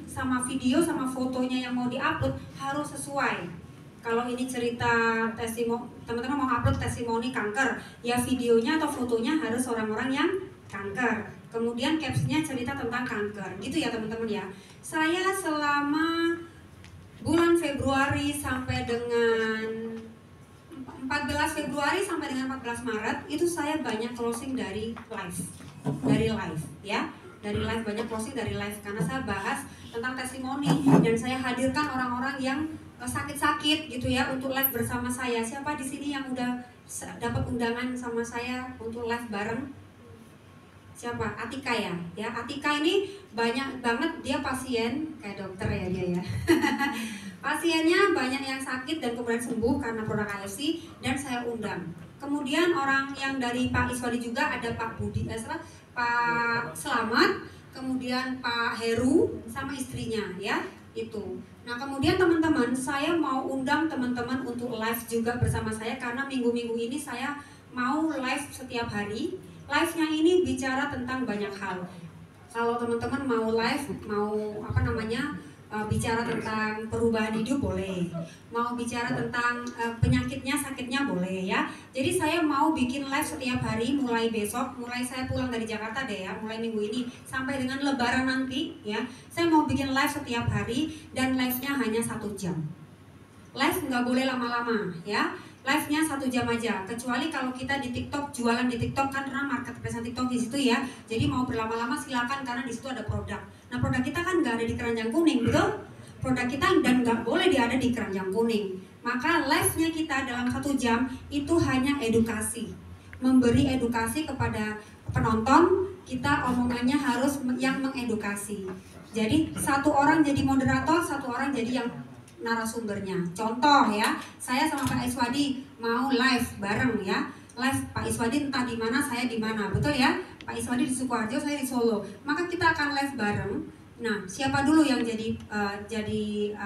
sama video sama fotonya yang mau diupload harus sesuai. Kalau ini cerita testimoni, teman-teman mau upload testimoni kanker, ya videonya atau fotonya harus orang-orang yang kanker. Kemudian captionnya cerita tentang kanker, gitu ya teman-teman ya. Saya selama bulan Februari sampai dengan 14 Februari sampai dengan 14 Maret itu saya banyak closing dari live ya. Dari live, banyak closing dari live karena saya bahas tentang testimoni dan saya hadirkan orang-orang yang sakit-sakit gitu ya untuk live bersama saya. Siapa di sini yang udah dapat undangan sama saya untuk live bareng? Siapa? Atika ya. Ya, Atika ini banyak banget, dia pasien kayak dokter ya dia ya. Pasiennya banyak yang sakit dan kemudian sembuh karena produk AFC dan saya undang. Kemudian orang yang dari Pak Iswadi juga ada Pak Budi, Pak Selamat, kemudian Pak Heru sama istrinya ya itu. Nah kemudian teman-teman saya mau undang teman-teman untuk live juga bersama saya karena minggu-minggu ini saya mau live setiap hari. Live-nya ini bicara tentang banyak hal. Kalau teman-teman mau live, mau bicara tentang perubahan hidup boleh, mau bicara tentang penyakitnya, sakitnya boleh ya. Jadi saya mau bikin live setiap hari mulai besok, mulai saya pulang dari Jakarta deh ya, mulai minggu ini sampai dengan Lebaran nanti ya. Saya mau bikin live setiap hari dan live-nya hanya 1 jam. Live nggak boleh lama-lama ya. Live-nya 1 jam aja, kecuali kalau kita di TikTok, jualan di TikTok kan karena marketplace TikTok di situ ya. Jadi mau berlama-lama silakan karena di situ ada produk. Nah produk kita kan nggak ada di keranjang kuning, betul? Produk kita dan nggak boleh ada di keranjang kuning. Maka live-nya kita dalam 1 jam itu hanya edukasi, memberi edukasi kepada penonton. Kita omongannya harus yang mengedukasi. Jadi 1 orang jadi moderator, 1 orang jadi yang narasumbernya. Contoh ya, saya sama Pak Iswadi mau live bareng ya. Live Pak Iswadi entah di mana, saya di mana, betul ya? Pak Iswadi di Sukoharjo, saya di Solo. Maka kita akan live bareng. Nah, siapa dulu yang jadi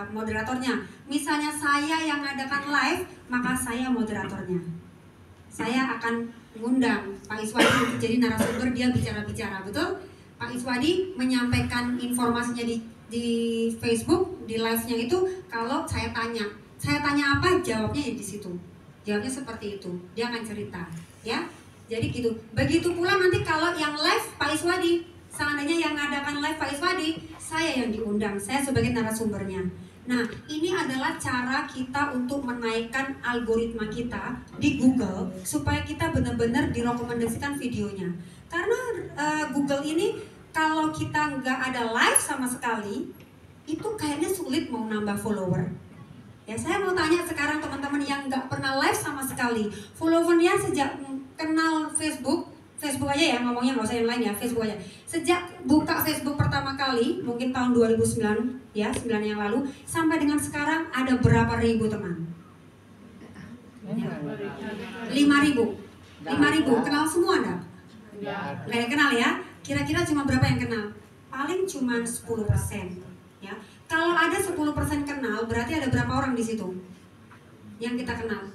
moderatornya? Misalnya saya yang ngadakan live, maka saya moderatornya. Saya akan mengundang Pak Iswadi untuk jadi narasumber, dia bicara-bicara, betul? Pak Iswadi menyampaikan informasinya di Facebook, di live-nya itu. Kalau saya tanya apa, jawabnya di situ. Jawabnya seperti itu, dia akan cerita ya. Jadi gitu. Begitu pula nanti kalau yang live Pak Iswadi, seandainya yang ngadakan live Pak Iswadi, saya yang diundang, saya sebagai narasumbernya. Nah, ini adalah cara kita untuk menaikkan algoritma kita di Google supaya kita benar-benar direkomendasikan videonya. Karena Google ini kalau kita nggak ada live sama sekali, itu kayaknya sulit mau nambah follower. Ya, saya mau tanya sekarang teman-teman yang nggak pernah live sama sekali, followernya sejak kenal Facebook aja ya, ngomongnya nggak usah yang lain ya, Facebook aja. Sejak buka Facebook pertama kali, mungkin tahun 2009 ya, 9 yang lalu, sampai dengan sekarang ada berapa ribu teman? 5.000. Kenal semua enggak? Nggak yang kenal ya? Kira-kira cuma berapa yang kenal? Paling cuma 10% ya. Kalau ada 10% kenal, berarti ada berapa orang di situ yang kita kenal?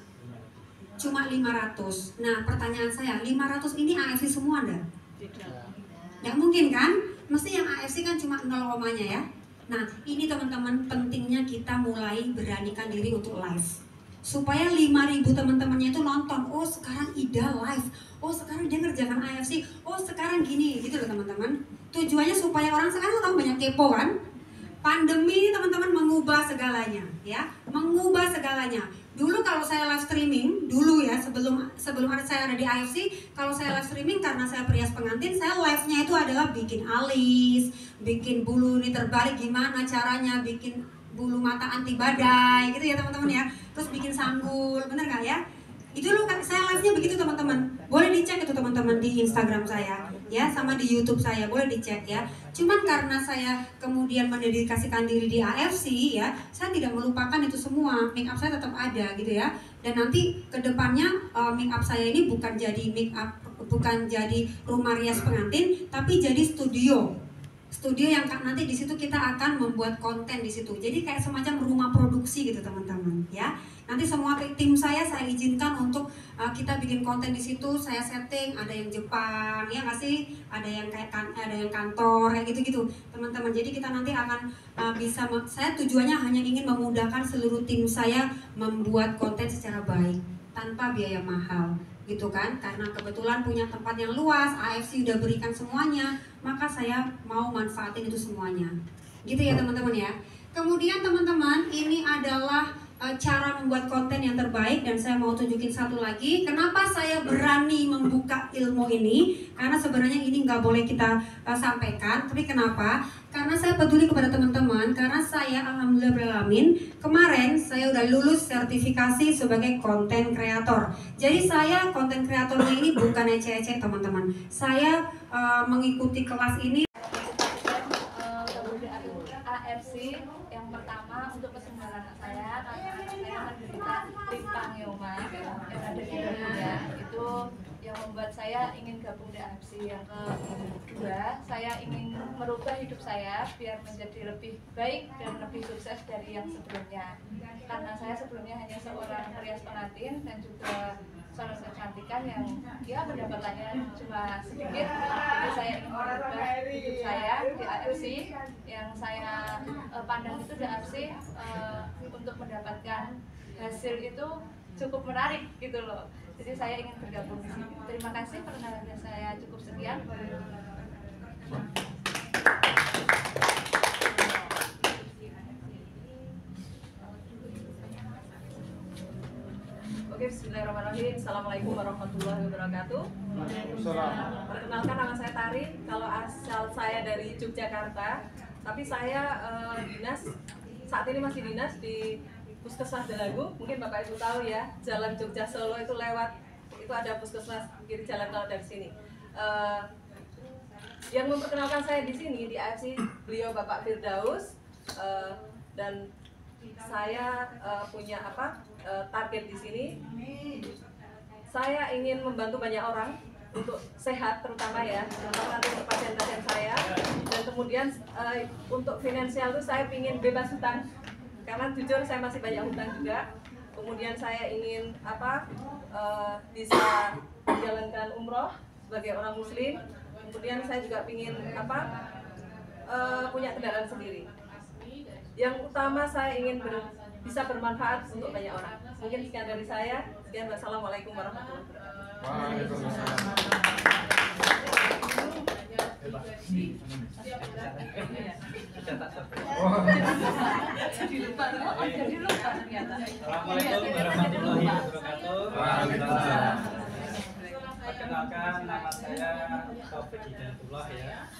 Cuma 500. Nah pertanyaan saya, 500 ini AFC semua enggak? Nggak mungkin kan? Mesti yang AFC kan cuma 0 komanya ya. Nah ini teman-teman pentingnya kita mulai beranikan diri untuk live, supaya 5.000 teman-temannya itu nonton. Oh sekarang Ida live, oh sekarang dia ngerjakan AFC, oh sekarang gini, gitu loh teman-teman. Tujuannya supaya orang sekarang tahu banyak kepo kan. Pandemi ini teman-teman mengubah segalanya ya, mengubah segalanya. Dulu kalau saya live streaming, dulu ya sebelum saya ada di AFC, kalau saya live streaming karena saya perias pengantin, saya live-nya itu adalah bikin alis, bikin bulu ini terbalik gimana caranya, bikin bulu mata anti badai gitu ya teman-teman ya. Terus bikin sanggul, bener nggak ya? Itu loh saya live-nya begitu teman-teman. Boleh dicek itu teman-teman di Instagram saya ya, sama di YouTube saya, boleh dicek ya. Cuman karena saya kemudian mendedikasikan diri di AFC ya, saya tidak melupakan itu semua. Make up saya tetap ada gitu ya. Dan nanti kedepannya make up saya ini bukan jadi rumah rias pengantin, tapi jadi studio yang nanti di situ kita akan membuat konten di situ. Jadi kayak semacam rumah produksi produksi gitu teman-teman ya. Nanti semua tim saya izinkan untuk kita bikin konten di situ. Saya setting, ada yang Jepang ya nggak sih, ada yang kantor kayak gitu-gitu teman-teman. Jadi kita nanti akan saya tujuannya hanya ingin memudahkan seluruh tim saya membuat konten secara baik tanpa biaya mahal gitu kan, karena kebetulan punya tempat yang luas, AFC udah berikan semuanya, maka saya mau manfaatin itu semuanya gitu ya teman-teman ya. Kemudian teman-teman, ini adalah cara membuat konten yang terbaik, dan saya mau tunjukin satu lagi. Kenapa saya berani membuka ilmu ini? Karena sebenarnya ini nggak boleh kita sampaikan, tapi kenapa? Karena saya peduli kepada teman-teman, karena saya alhamdulillah beralamin kemarin saya udah lulus sertifikasi sebagai konten kreator. Jadi saya konten kreatornya ini bukan ecek-ecek teman-teman. Saya mengikuti kelas ini. AFC yang pertama untuk kesembuhan anak saya, karena anak saya menderita limfangioma yang ada di tubuhnya. Itu yang membuat saya ingin gabung di AFC. Yang kedua, saya ingin merubah hidup saya biar menjadi lebih baik dan lebih sukses dari yang sebelumnya. Karena saya sebelumnya hanya seorang perias pengantin dan juga seorang kecantikan yang ya pendapatannya cuma sedikit. Jadi saya ingin merubah hidup saya di AFC. Yang saya pandang itu di AFC untuk mendapatkan hasil itu cukup menarik gitu loh. Jadi saya ingin bergabung di sini. Terima kasih, perkenalan saya cukup sekian. Oke, bismillahirrahmanirrahim. Assalamualaikum warahmatullahi wabarakatuh. Perkenalkan, nama saya Tari. Kalau asal saya dari Yogyakarta, tapi saya saat ini masih dinas di Puskesmas Delagu. Mungkin Bapak Ibu tahu ya, Jalan Jogja Solo itu lewat, itu ada puskesmas kiri jalan kalau dari sini. Yang memperkenalkan saya di sini di AFC, beliau Bapak Firdaus, dan saya punya target di sini. Saya ingin membantu banyak orang untuk sehat, terutama ya, terutama nanti untuk pasien-pasien saya. Dan kemudian untuk finansial itu saya ingin bebas hutang, karena jujur saya masih banyak hutang juga. Kemudian saya ingin bisa menjalankan umroh sebagai orang muslim. Kemudian saya juga ingin punya kendaraan sendiri. Yang utama saya ingin bisa bermanfaat untuk banyak orang. Mungkin sekian dari saya. Sekian, wassalamualaikum warahmatullahi wabarakatuh. Waalaikumsalam. Assalamualaikum warahmatullahi wabarakatuh. Perkenalkan, nama saya Taufik Hidayatullah ya.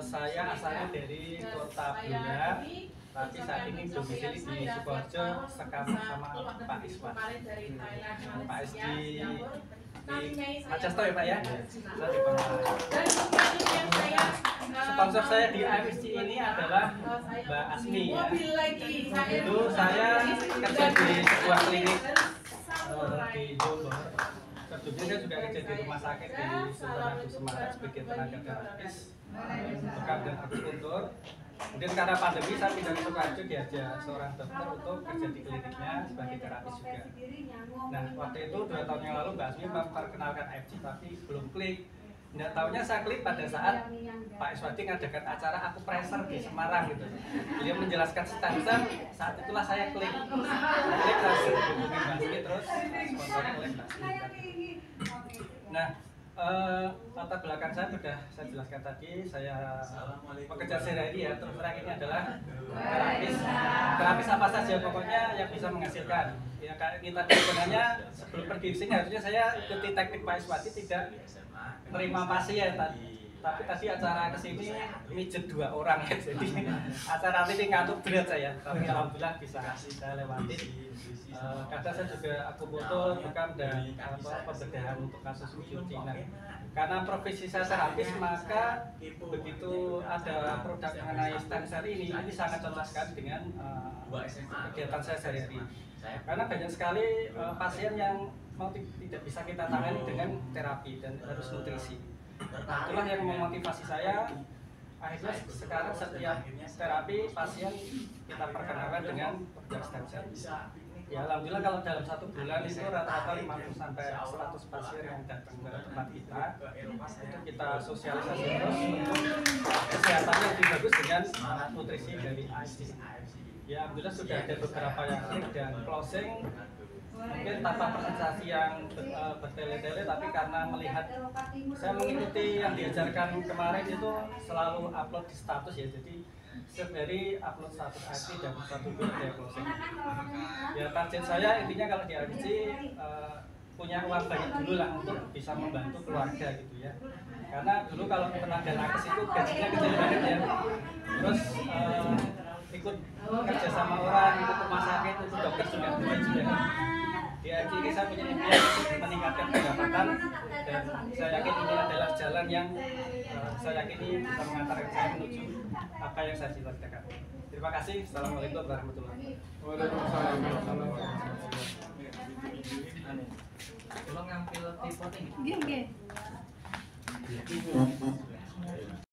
Saya asalnya dari Kota Blora, tapi saat ini domisili di Sukoharjo sama Pak Iswan. Pak Is di Majasto ya Pak ya. Saya di sponsor saya di AFC ini adalah Mbak Asmi ya. Itu saya kerja di sebuah klinik di Jombor. Sebelumnya saya juga kerja di rumah sakit di Sultan Semarang sebagai tenaga terapis bekam dan akupuntur. Kemudian karena pandemi saya pindah ke Sukoharjo, diajak seorang dokter untuk kerja di kliniknya sebagai terapis juga. Nah waktu itu 2 tahun yang lalu Mbak Asmi memperkenalkan AFC tapi belum klik. Nggak tahunya saya klik pada saat Pak Iswadi ngadakan acara Aku Pressure di Semarang gitu. Beliau menjelaskan step-step, saat itulah saya klik. Klik langsung hubungi Mbak Asmi, terus sponsornya oleh Mbak Asmi. Nah, latar belakang saya sudah saya jelaskan tadi. Saya pekerja sehari-hari ya, terus terang ini adalah terapis. Terapis apa saja pokoknya yang bisa menghasilkan. Ya kayak kita sebenarnya sebelum pergi sini harusnya saya ikuti teknik Pak Iswadi, tidak terima pasien tapi tadi acara kesini mijet 2 orang ya, jadi acara ini ngantuk berat saya, tapi alhamdulillah bisa saya lewatin. Kadang saya juga akupuntur, bekam dan pembedahan untuk kasus cuci. Nah, karena profesi saya terapis, maka begitu ada produk mengenai stem cell ini sangat cocok sekali dengan kegiatan saya sehari-hari. Karena banyak sekali pasien yang tidak bisa kita tangani dengan terapi dan harus nutrisi. Itulah yang memotivasi saya akhirnya sekarang setiap terapi pasien kita perkenalkan dengan pekerja stem cell. Ya alhamdulillah kalau dalam 1 bulan itu rata-rata 50 sampai 100 pasien yang datang ke tempat kita, itu kita sosialisasi terus untuk kesehatan yang lebih bagus dengan nutrisi dari AFC. Ya alhamdulillah sudah ada beberapa yang klik dan closing, mungkin tanpa presentasi yang bertele-tele, tapi karena melihat saya mengikuti yang diajarkan kemarin itu selalu upload di status ya, jadi setiap hari upload status AFC dan 1 bulan dia closing. Ya target saya intinya kalau di AFC punya uang banyak dulu lah untuk bisa membantu keluarga gitu ya, karena dulu kalau tenaga nakes itu gajinya kecil banget ya, terus ikut kerja sama orang, ikut rumah sakit, itu dokter sudah di AFC ini saya punya impian untuk meningkatkan pendapatan, dan saya yakin ini adalah jalan yang saya yakini bisa mengantarkan saya menuju apa yang saya cita-citakan. Terima kasih. Assalamualaikum warahmatullahi wabarakatuh. Tolong ngambil tipe ini. Gini.